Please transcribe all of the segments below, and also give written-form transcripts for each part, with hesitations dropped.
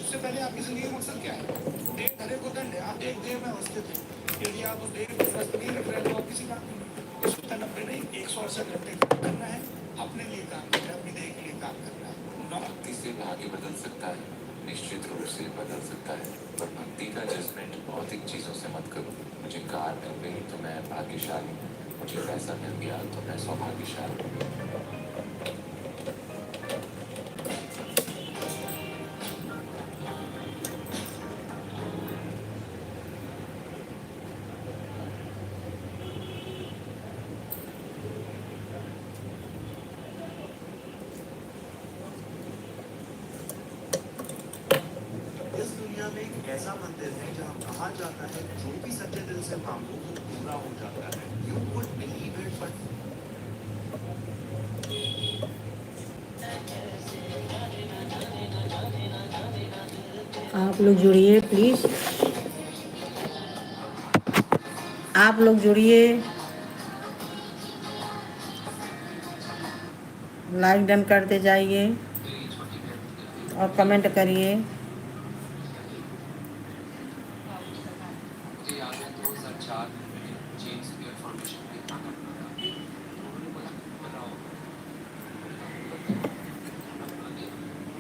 सबसे पहले आपकी जिंदगी का मकसद क्या है? देह धरे को दंड है। आप एक देह में अवस्थित हैं। यदि आप उस देह को स्वस्थ नहीं रख रहे तो आप किसी काम नहीं। 190 नहीं, 168 घंटे काम करना है, अपने लिए काम करना है, अपनी देह के लिए काम करना है। भक्ति से भाग्य बदल सकता है, निश्चित रूप से बदल सकता है, पर भक्ति का जजमेंट भौतिक चीजों से मत करो। मुझे कार मिल गई तो मैं भाग्यशाली, मुझे पैसा मिल गया तो मैं सौभाग्यशाली। इस दुनिया में एक ऐसा मंदिर है जहाँ कहा जाता है जो भी सच्चे दिल से मांगो वो पूरा हो जाता है। You would believe it, but आप लोग जुड़िए प्लीज, आप लोग जुड़िए, लाइक डन करते जाइए और कमेंट करिए। मुझे याद है 2004 में मैंने जेम्स क्लियर फाउंडेशन में काम करना था। उन्होंने बोला बताओ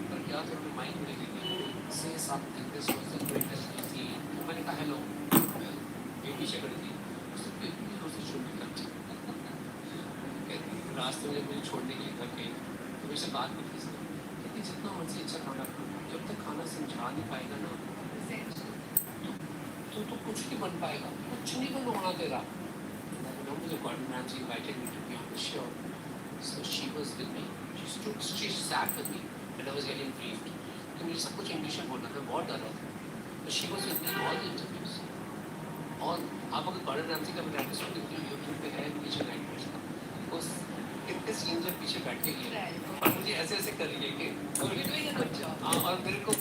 पर क्या तो उन्होंने माइक में लेके से something this was the greatest थी। मैंने कहा हेलो ये पीछे खड़ी थी उसने उससे शुरू कर रास्ते में जब मुझे छोड़ने के लिए घर गई तो मेरे से बात भी की कहती जितना मर्जी अच्छा खाना खाओ, जब तक खाना समझा नहीं पाएगा ना तो कुछ नहीं बन पाएगा, कुछ नहीं बनवाना तेरा। मुझे Gordon Ramsay invited me to be on the show, so she was with me. She sat with me when I was getting briefed. तो मुझे सब कुछ इंग्लिश में बोलना था, बहुत डर रहा था। तो she was with me in all the interviews. और आप अगर गॉर्डन रैमसी का मैं एपिसोड देखते हो यूट्यूब पे है नीचे लाइट में उस इतने सीन जब पीछे बैठ के लिए और मुझे ऐसे ऐसे कर रही है कि और मेरे को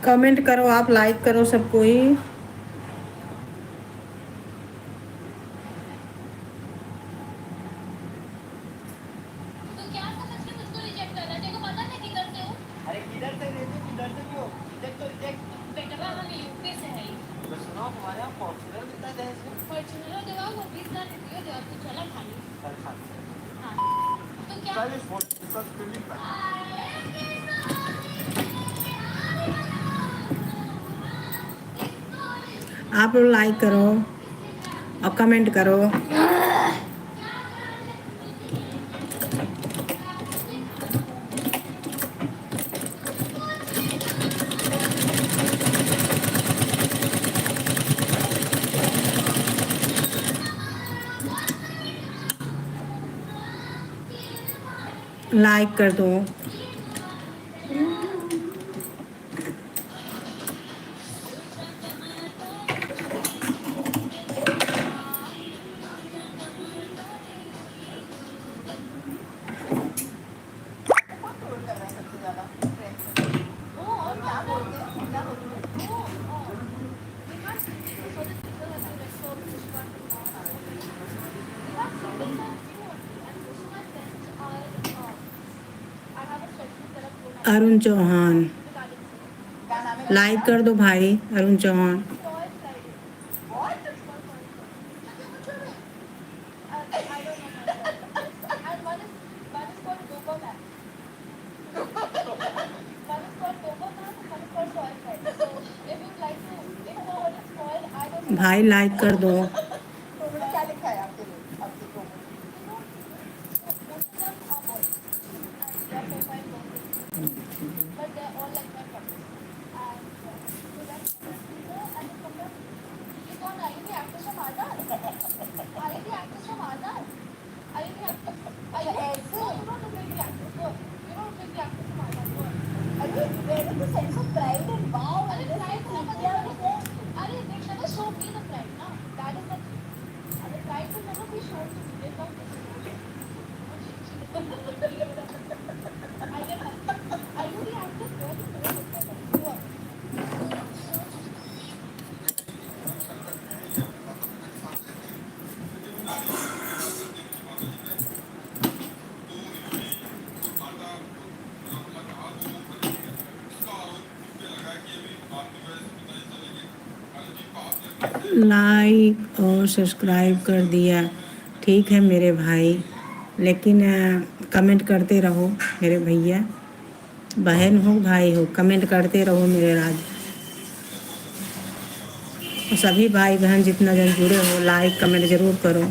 कमेंट करो, आप लाइक करो सब कोई। आप लोग लाइक करो और कमेंट करो। लाइक कर दो। अरुण चौहान, लाइक कर दो भाई। अरुण चौहान भाई लाइक कर दो। तुमने क्या लिखा है आपके लिए आपके प्रोमो अरे there is a sense of pride and wow and this is India like और सब्सक्राइब कर दिया, ठीक है मेरे भाई, लेकिन कमेंट करते रहो मेरे भैया, बहन हो भाई हो, कमेंट करते रहो मेरे राज। और सभी भाई बहन जितना जन जुड़े हो लाइक कमेंट ज़रूर करो।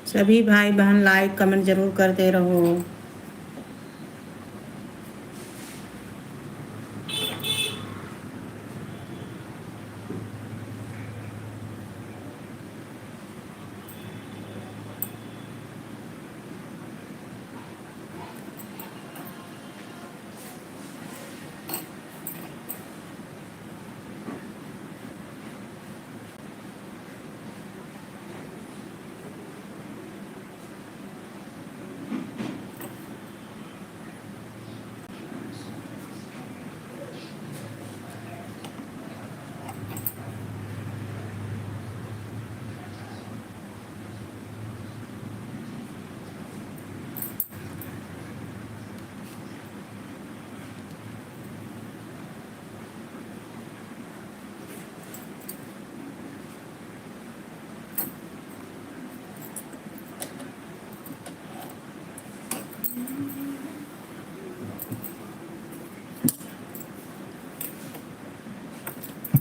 सभी भाई बहन लाइक कमेंट ज़रूर करते रहो।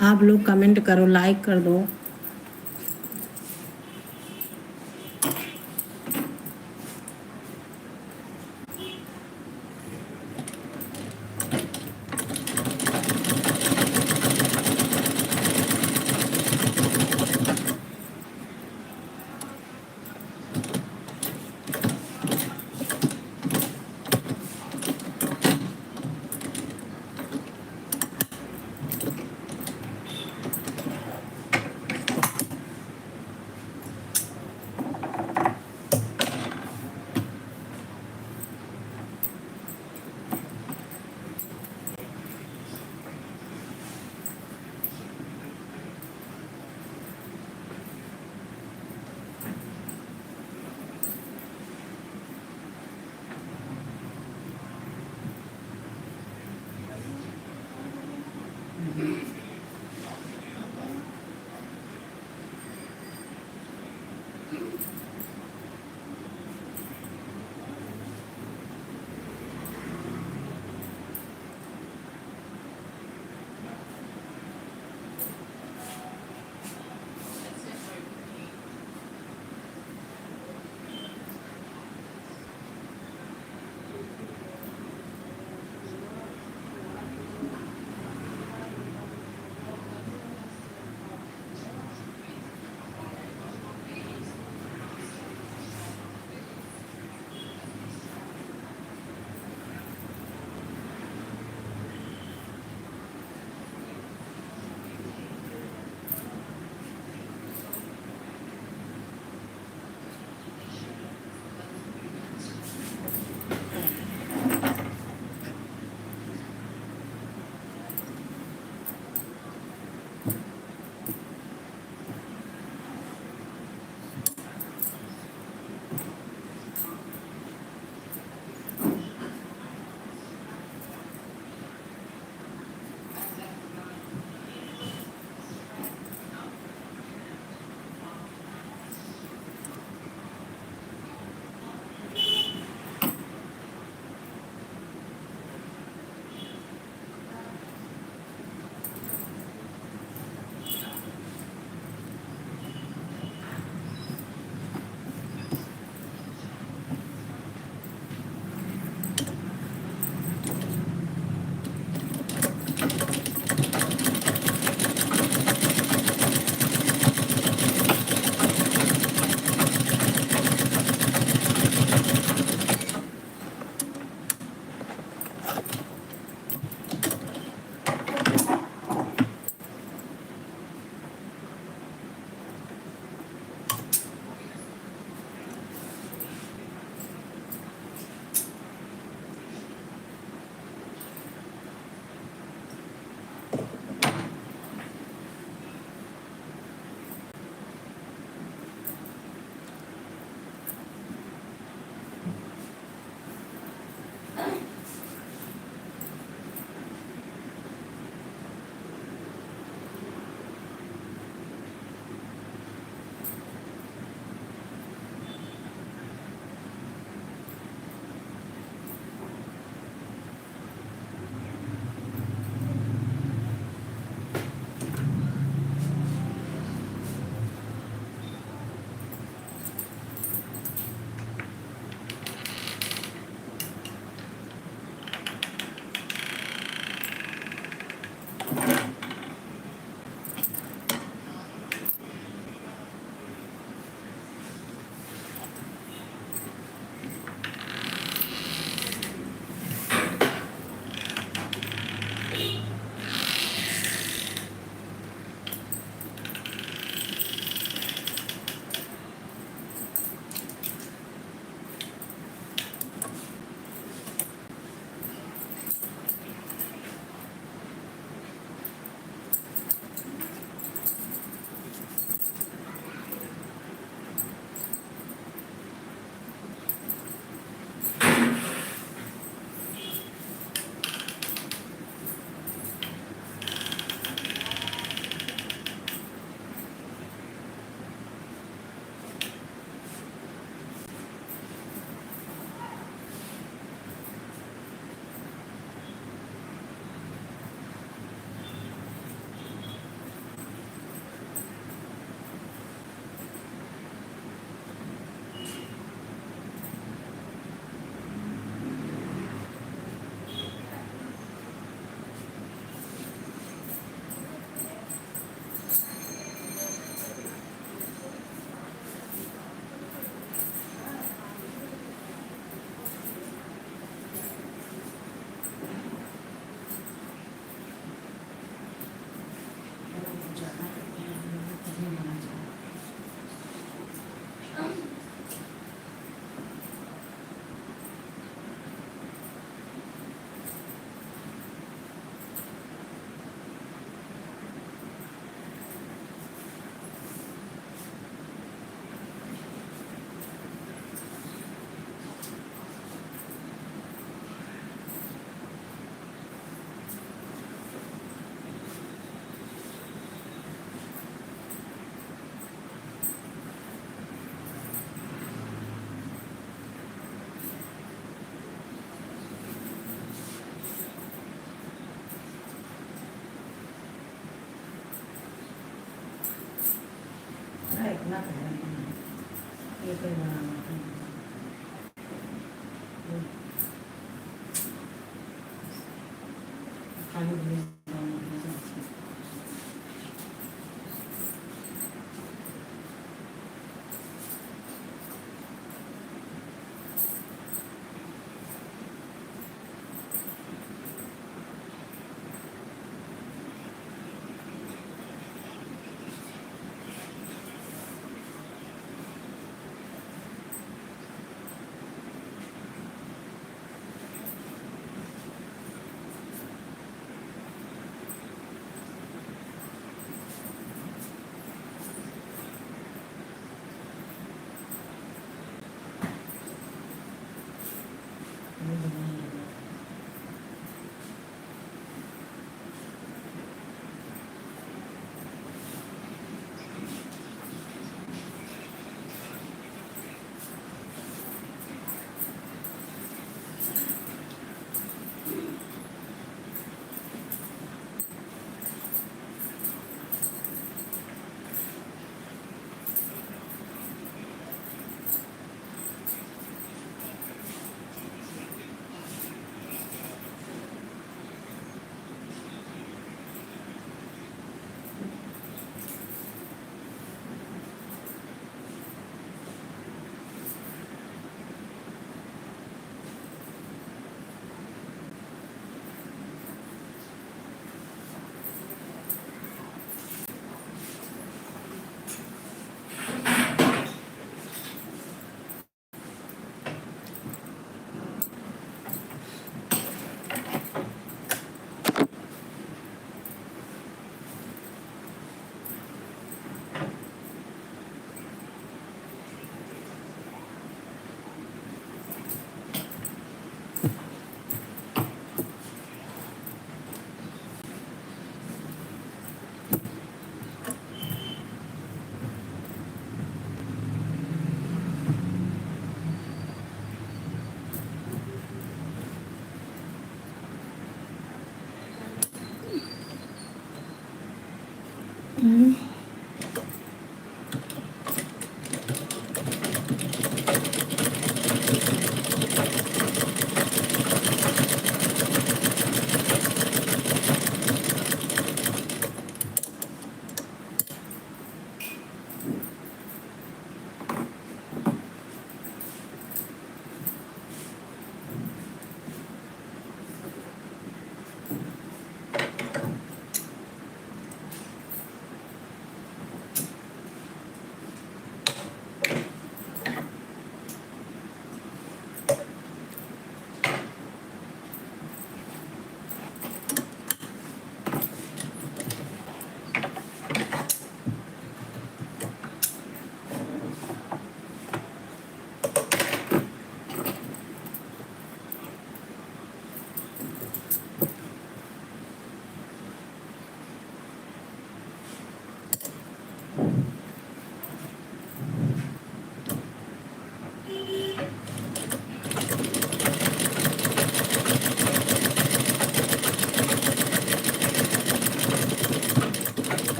आप लोग कमेंट करो, लाइक कर दो। है इतना पहले ये कोई बड़ा बात नहीं खाली भेज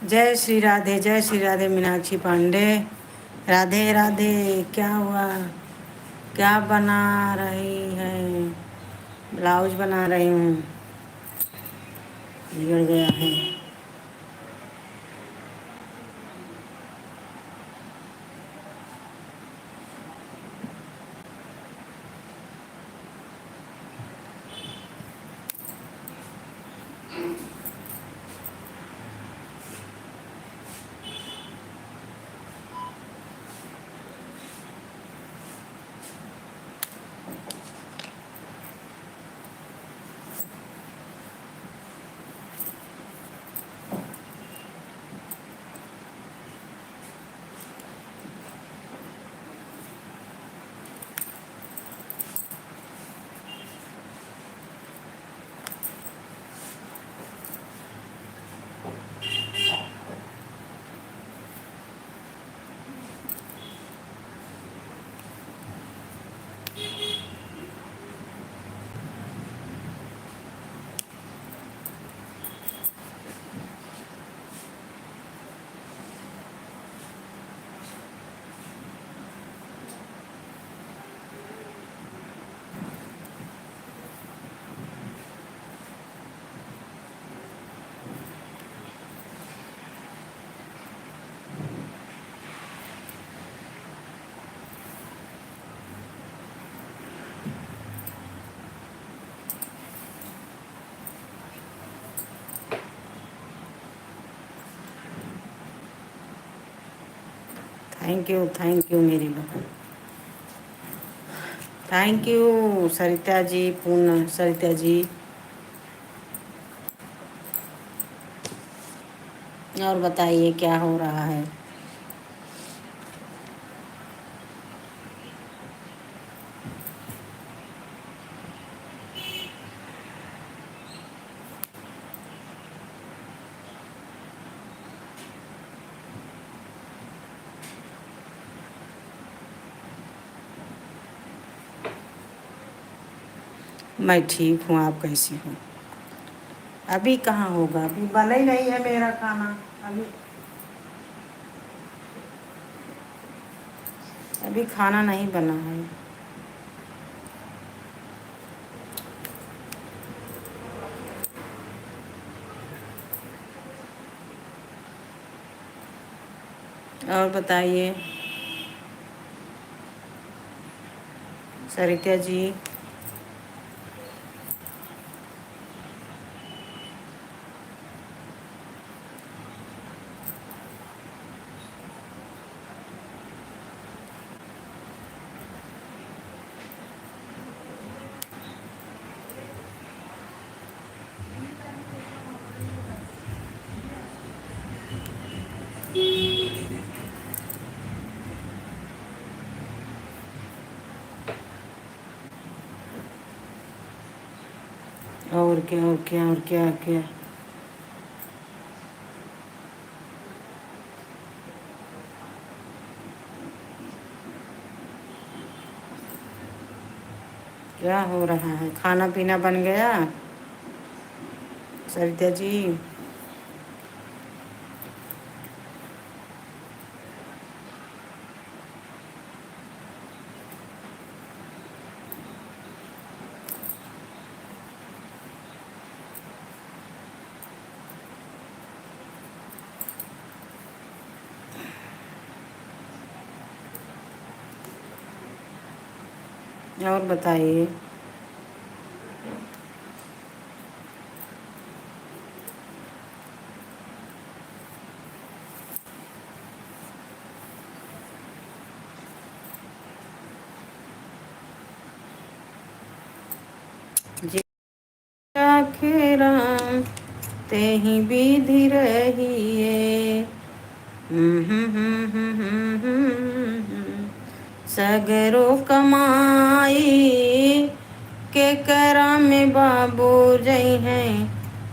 जय श्री राधे मीनाक्षी पांडे। राधे राधे। क्या हुआ? क्या बना रही है? ब्लाउज बना रही हूँ। बिगड़ गया है। थैंक यू मेरी बहन। थैंक यू सरिता जी, पूर्ण सरिता जी। और बताइए क्या हो रहा है? मैं ठीक हूँ, आप कैसी हो? अभी कहाँ होगा? अभी बना ही नहीं है मेरा खाना। अभी अभी खाना नहीं बना है। और बताइए सरिता जी। और क्या और क्या और क्या क्या? क्या हो रहा है? खाना पीना बन गया सरिता जी? और बताइए। जी आखिरा ते ही विधि रहिए। सगरो कमाई के करा में बाबू जई हैं,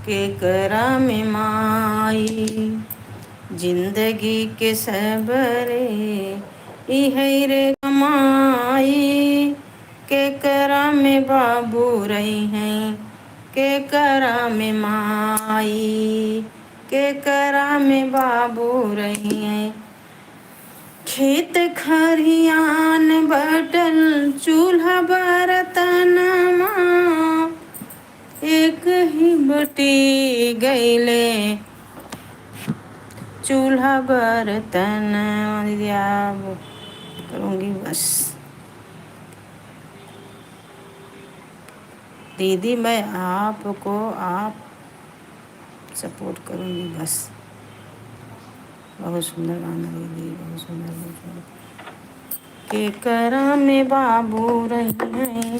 के करा में माई। जिंदगी के सबरे इहै रे कमाई, के करा में बाबू रही हैं, के करा में माई, के करा में बाबू रही है, खेत खरियान बटल चूल्हा बरतनमा, एक ही बटी गईले चूल्हा बर्तन। दीदी आप करूँगी बस, दीदी मैं आपको आप सपोर्ट करूँगी बस। बहुत सुंदर गाना दीदी, बहुत सुंदर, बहुत सुंदर। के करा में बाबू रही हैं,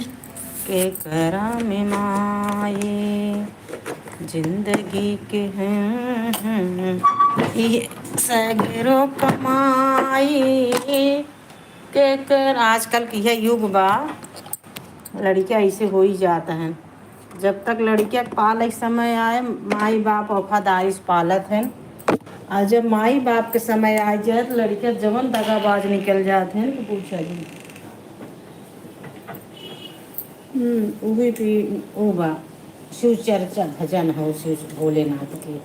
के करा में माए, जिंदगी के हैं ये सगरो कमाई। के कर आजकल की है युग बा, लड़कियां ऐसे हो ही जाता है। जब तक लड़कियां पाले समय आए, माई बाप वफादारी से पालत है, और जब माई बाप के समय आ जाए तो लड़कियां जवन दगाबाज निकल जाते हैं। तो पूछा जी वही भी वो बा, शिव चर्चा भजन हो शिव भोलेनाथ के,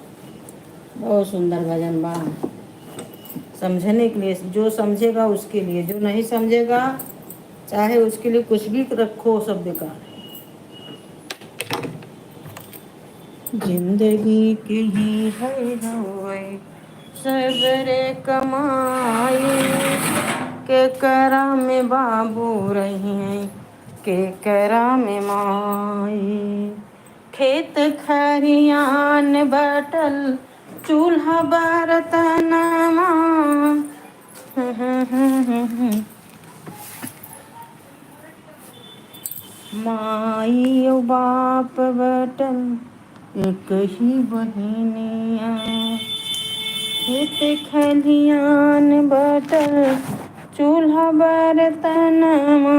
बहुत सुंदर भजन बा। समझने के लिए, जो समझेगा उसके लिए, जो नहीं समझेगा चाहे उसके लिए कुछ भी रखो सब बेकार है। जिंदगी की ही है रोए सवेरे कमाई, के करा में बाबू रही हैं, के करा में माई, खेत खरियान बटल चूल्हा बरतनमा। माई और बाप बटल एक ही बहिनिया, खेत खलियान बटल चूल्हा बर्तनमा।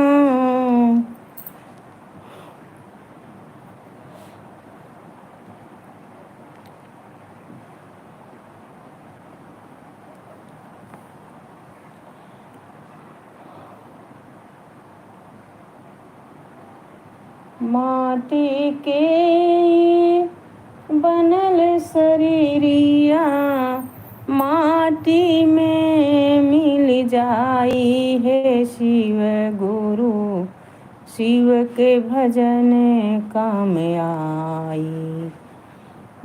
माटी के बनल शरीरिया, माटी में मिल जाई है शिव गुरु, शिव के भजन काम आई।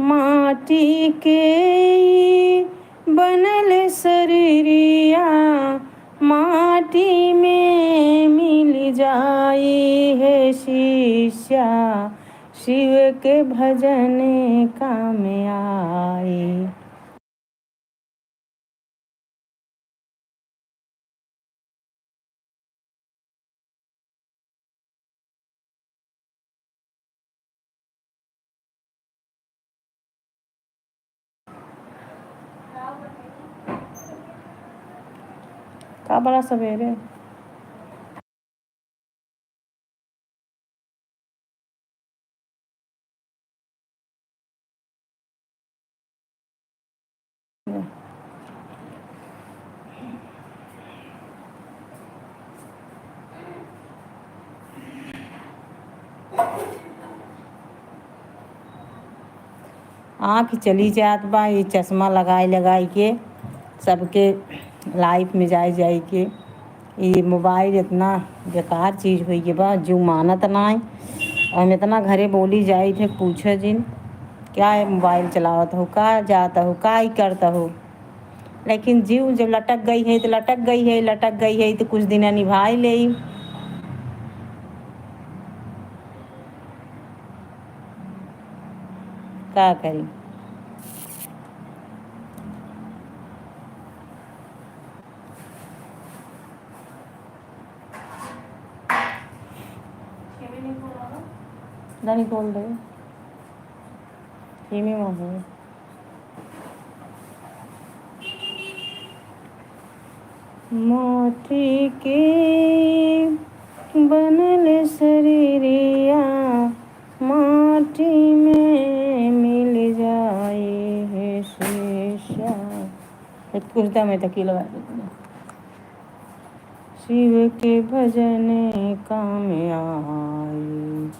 माटी के बनल शरीरिया, माटी में मिल जाई है शिष्या, शिव के भजन काम आई। का बड़ा सवेरे आँख चली जात बा, ये चश्मा लगाई लगाई के सबके लाइफ में जाए जाए के। ये मोबाइल इतना बेकार चीज़ हुई है बा, जो मानत ना है। और इतना घरे बोली जाए थे पूछो जिन क्या है मोबाइल चलावत हो, का जाता हो, का ही करता हो। लेकिन जीव जब लटक गई है तो लटक गई है, लटक गई है तो कुछ दिन निभाई ले। क्या करी, नहीं बोल दे ही में हो। माटी के बनल शरीरिया, माटी में मिल जाए है शीशा। कुर्ता में तकी लगा देते, शिव के भजन काम आई।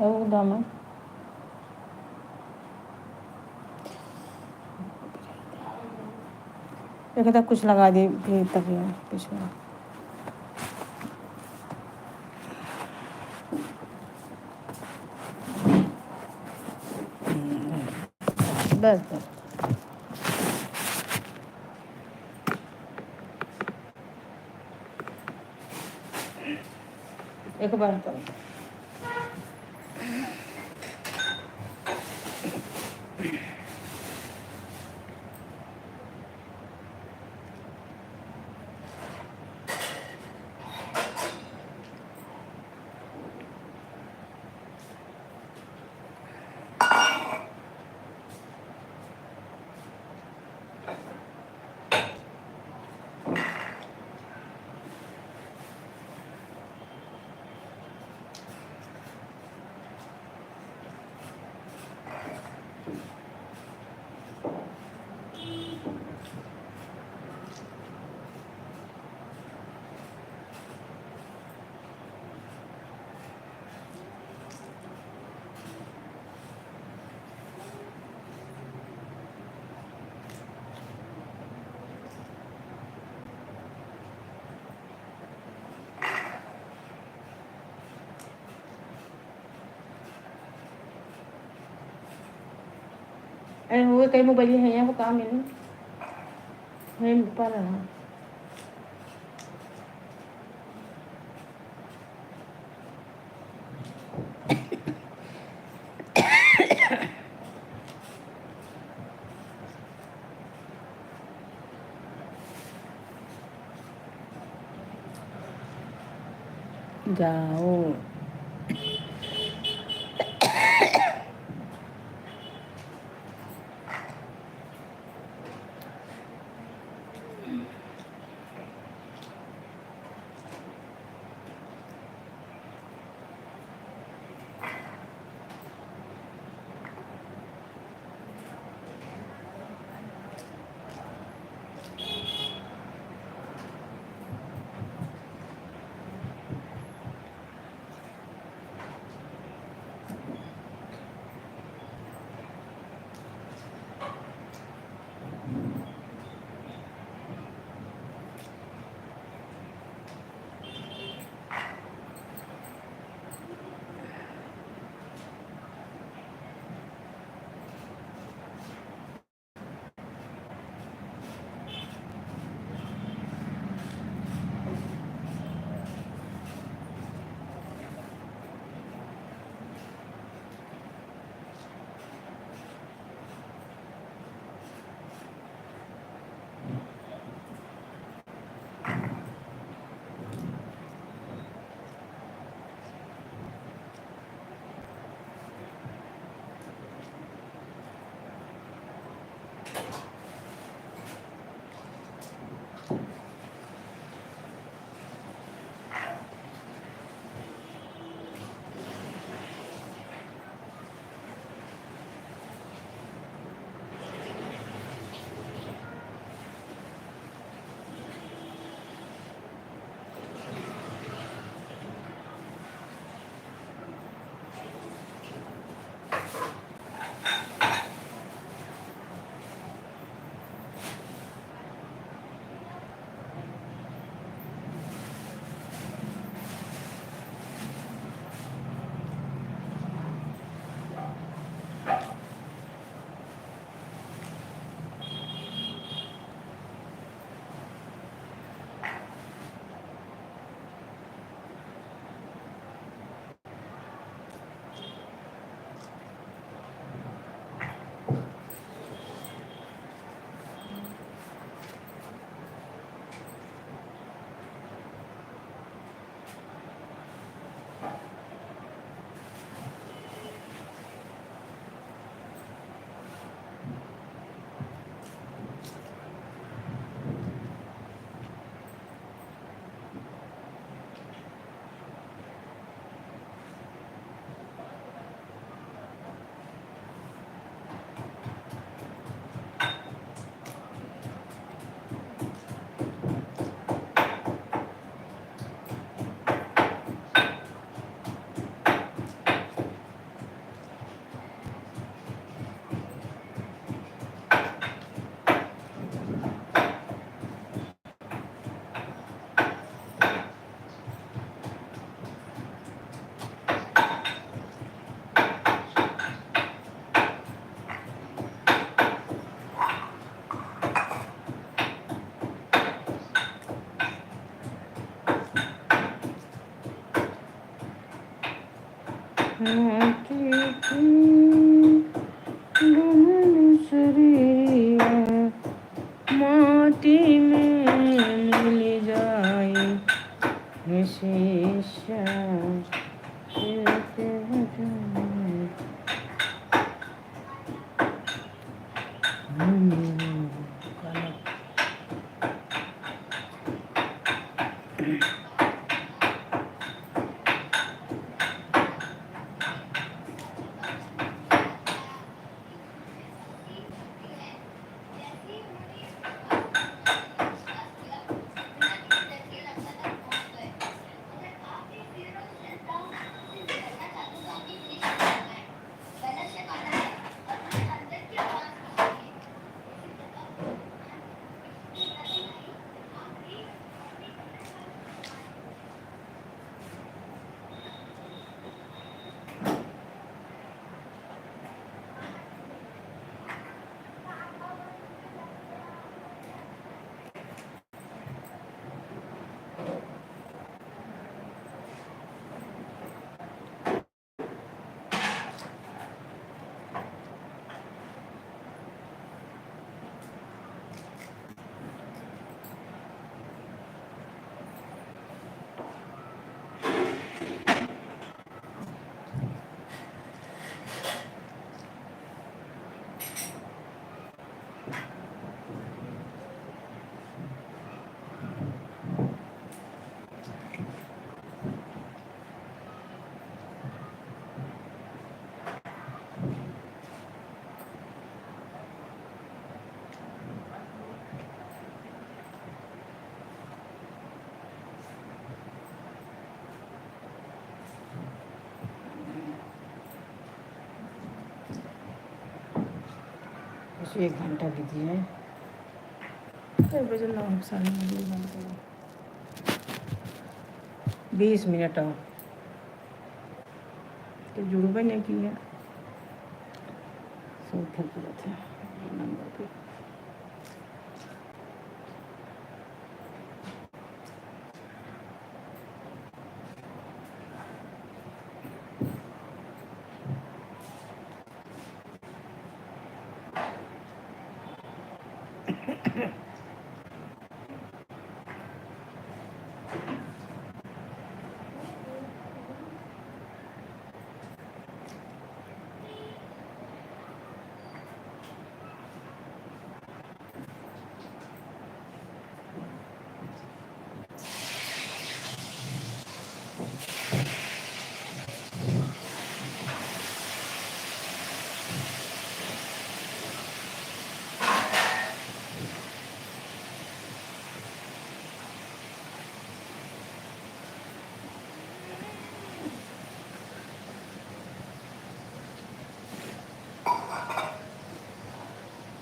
एकदम एक तक कुछ लगा दी तक पीछे बस बस एक बार करो अरे वो कई मोबाइल है यहाँ वो काम मिले नहीं मिल पा रहा जाओ माटी की गगन सरिया माटी में मिल जाए शीशा एक घंटा दीजिए 20 मिनट और तो जुड़बे नहीं किया सब पूरा था नंबर पे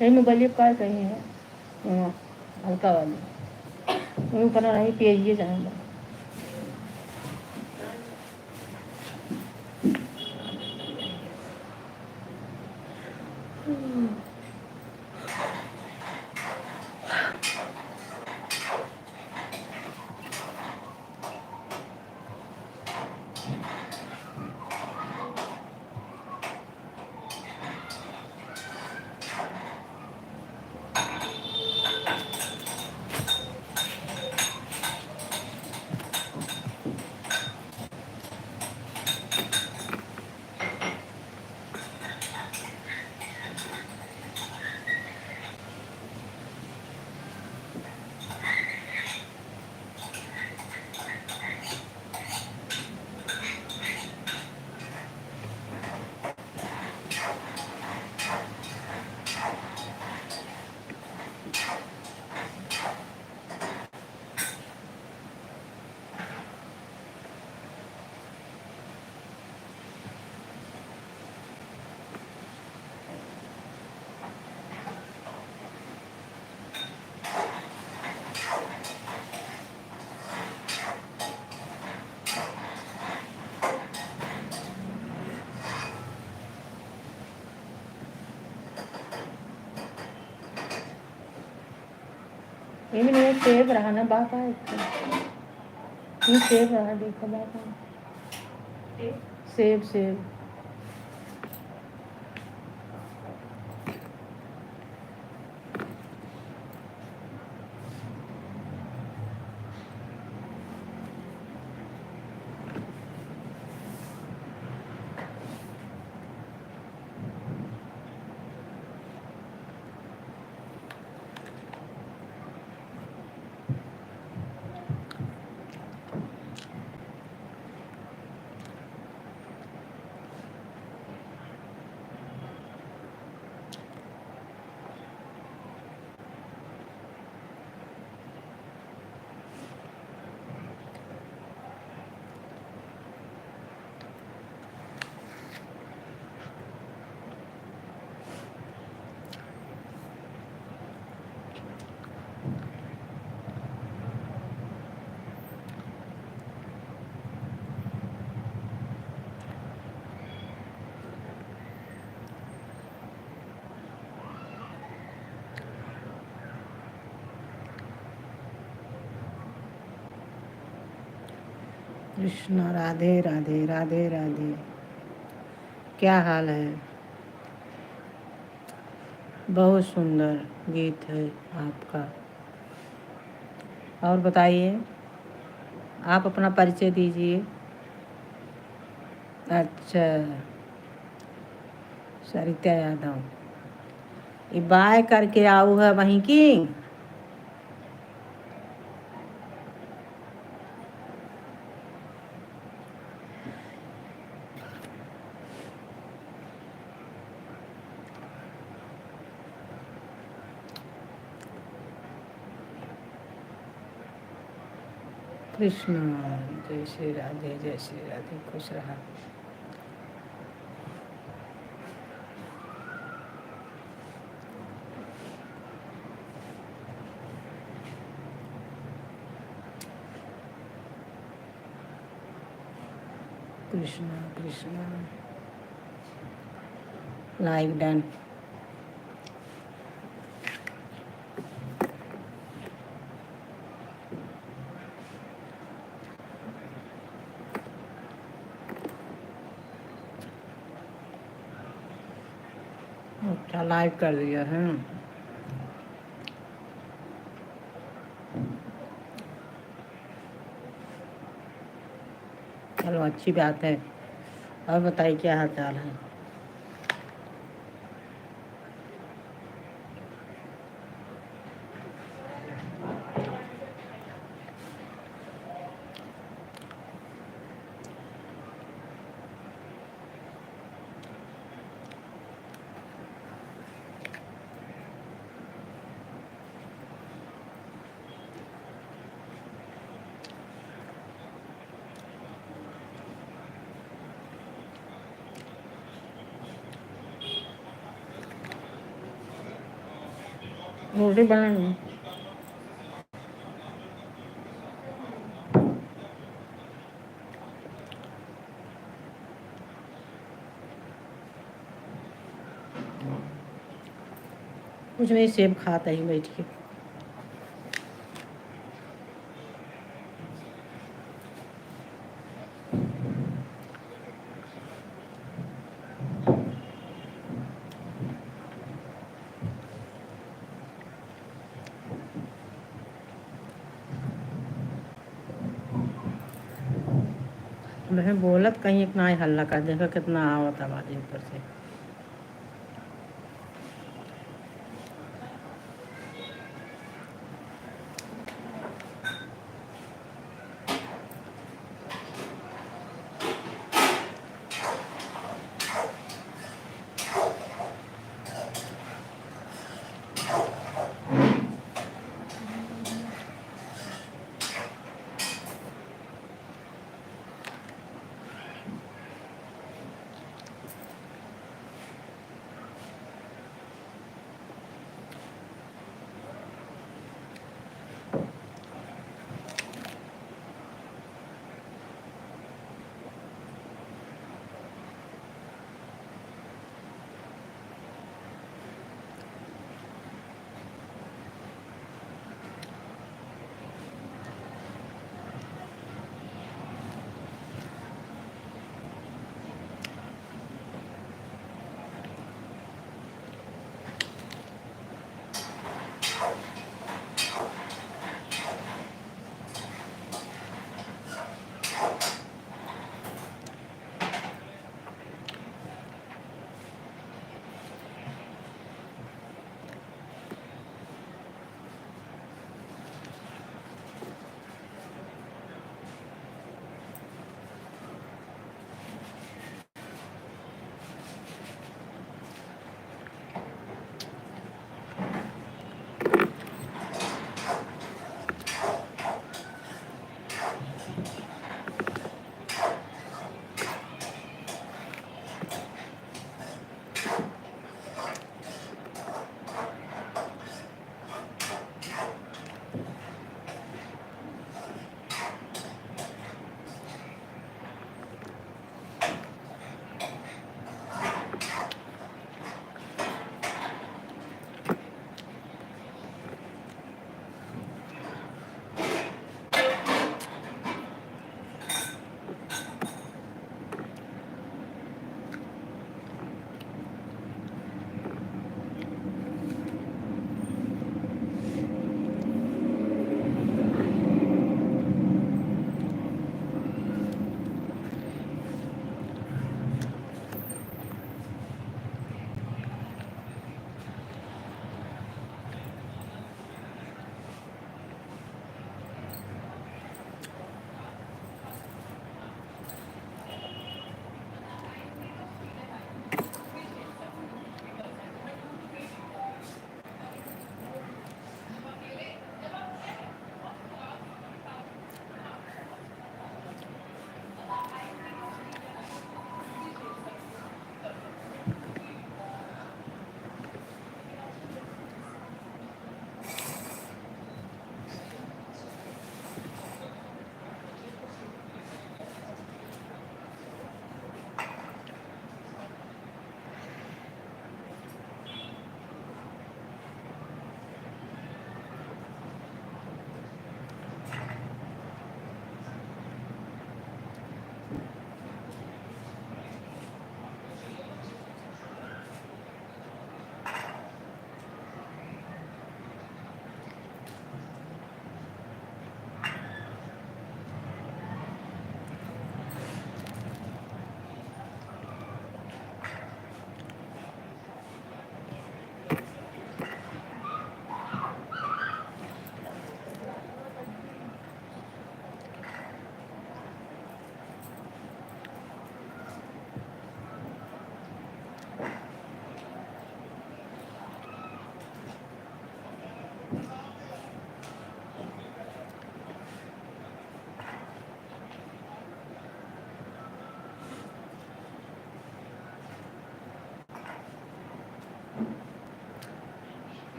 ये मोबाइल काय कहीं है हल्का वाली ऊपर नहीं पेजिए जाएगा ये भी नहीं सेव रहा ना बाका ये सेव रहा देखो बाका सेब सेब कृष्ण राधे राधे राधे राधे। क्या हाल है? बहुत सुंदर गीत है आपका। और बताइए, आप अपना परिचय दीजिए। अच्छा, सरिता यादव, ये बाय करके आऊ है वहीं की। कृष्ण जय श्री राधे जय श्री राधे, खुश रहा। Krishna Krishna, like done. अच्छा, लाइक कर दिया है। चलो अच्छी बात है। और बताइए क्या हाल चाल है? रोटी बनानी? कुछ नहीं, सेब खाता ही बैठ के। मैं बोलत कहीं इतना ही हल्ला कर, देखो कितना आवत आवाज ऊपर से।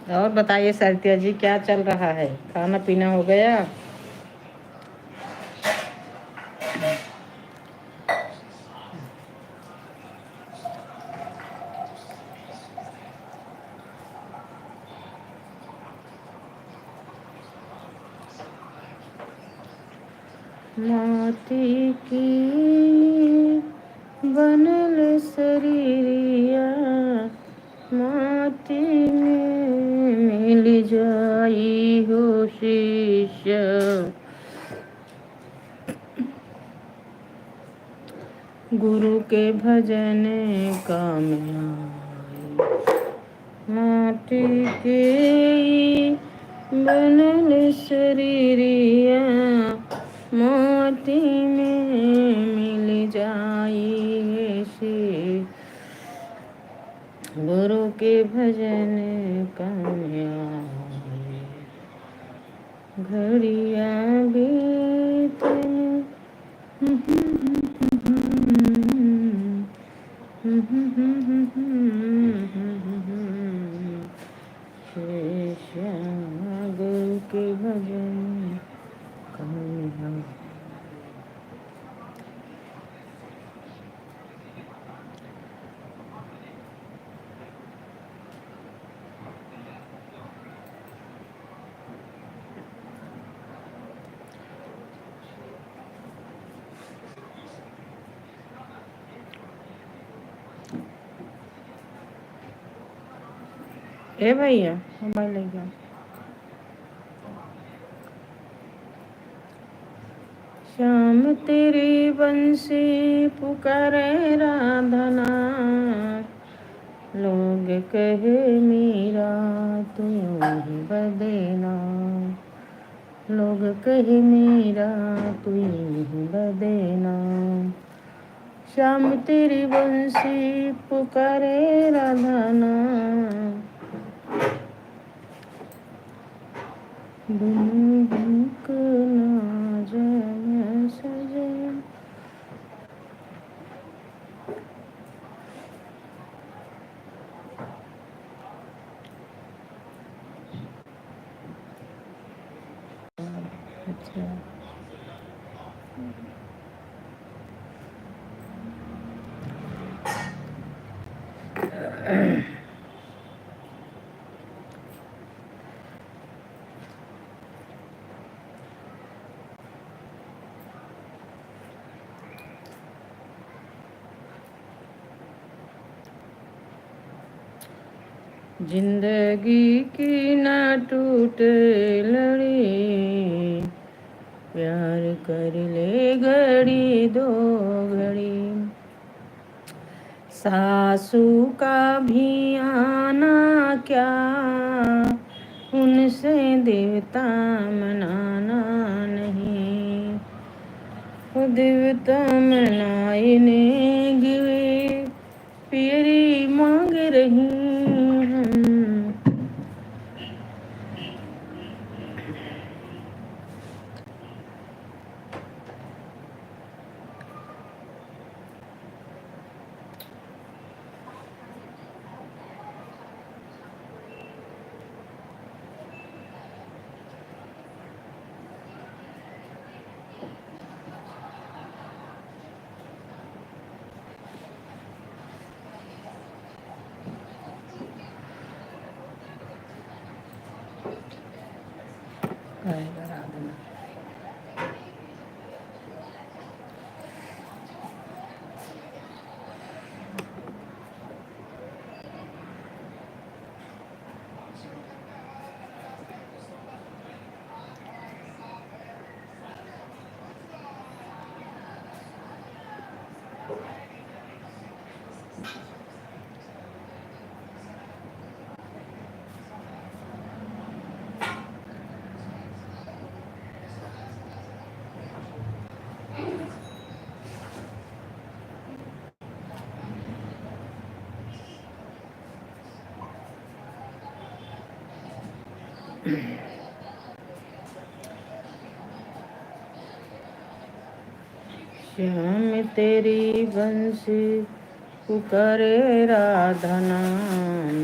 और बताइए सरिता जी, क्या चल रहा है? खाना पीना हो गया? माटी की बनल शरीरिया माटी में मिल जाई हो शिष्य, गुरु के भजन काम आई। माटी के बनल शरीरिया मोती में मिल जाई से, गुरु के भजन कामयाबी। घड़िया बीत गुरु के भजन कामयाबी। ए भैया मोबाइल ले गया। श्याम तेरी बंसी पुकारे राधना, लोग कहे मीरा तू ही बदेना, लोग कहे मीरा तू ही बदेना। श्याम तेरी बंसी पुकारे राधना, ना जय सजन। अच्छा जिंदगी की ना टूटे लड़ी, प्यार कर ले घड़ी दो घड़ी। सासू का भी आना क्या, उनसे देवता मनाना नहीं, वो देवता मनाने गिवे पियरी मांग रही हम। श्याम तेरी बंसी पुकारे राधा नाम,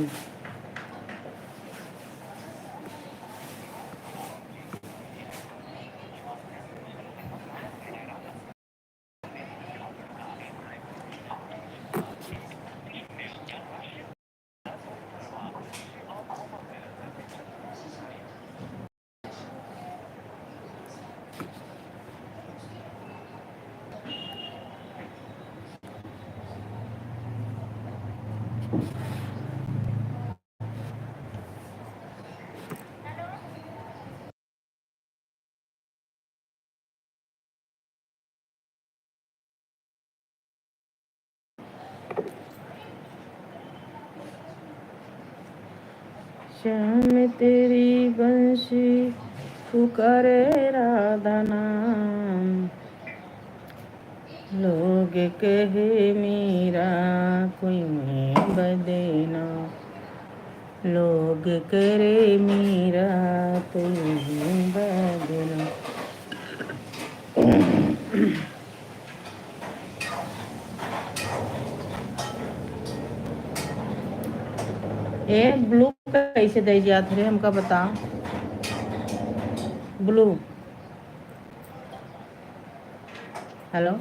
श्याम तेरी बंशी पुकारे राधा नाम, लोग कहे मीरा कोई मैं बदेना, लोग करे मीरा कोई मैं बदेना। ए ब्लू कैसे दे जाते रे हमका बता। Blue hello